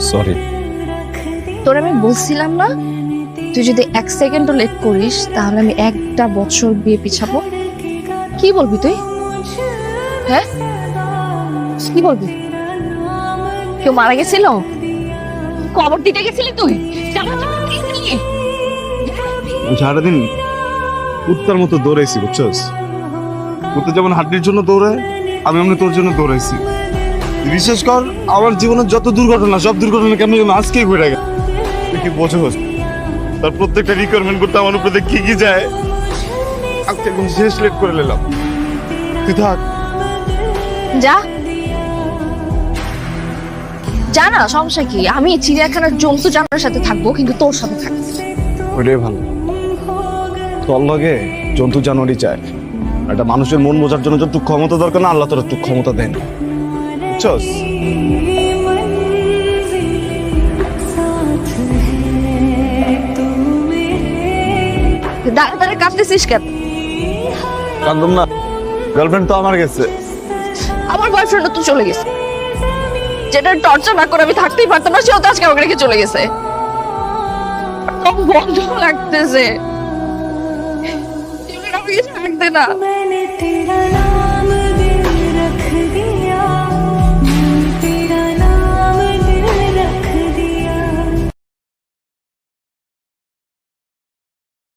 Sorry. তোর আমি বলছিলাম না, তুই যদি 1 সেকেন্ডও লেট করিস তাহলে আমি 1টা বছর বিয়ে পিছাবো। কি বলবি তুই? হ্যাঁ, কি বলবি? কেউ মারা গেছিল? কবর দিতে গেছিলি তুই? সারাদিন কুত্তার মতো দৌড়াইছি, বুঝছস? কুত্তা যেমন হাড্ডির জন্য দৌড়ায়, আমি এমনি তোর জন্য দৌড়াইছি। বিশেষ কর আমার জীবনের যত দুর্ঘটনা, সব দুর্ঘটনা কেমন যেন আজকেই ঘটে গেল। তুই কি বোঝোস? তার প্রত্যেকটা রিকোয়ারমেন্ট করতে আমার উপরে কি কি যায়। আজকে একদম শেষ লেট করে নিলাম। তুই থাক। যা যা না, সমস্যা কি? আমি চিড়িয়াখানার জন্তু জানোয়ারের সাথে থাকবো, কিন্তু তোর সাথে থাকবো না। ওইটাই ভালো। তোর লগে জন্তু জানোয়ারই চায়। একটা মানুষের মন বোঝার জন্য যতটুকু ক্ষমতা দরকার না, আল্লাহ তোর একটু ক্ষমতা দেন, বুঝছস? দাঁড়া দাঁড়া কাঁদতেছিস কেন? কান্দম না, গার্লফ্রেন্ড তো আমার গেছে। আমার বয়ফ্রেন্ড তো চলে গেছে। যেটা টর্চার না করে আমি থাকতেই পারতাম না, সেও তো আজকে আমাকে রেখে চলে গেছে। খুব বন্ধ লাগতেছে। থাকতে না।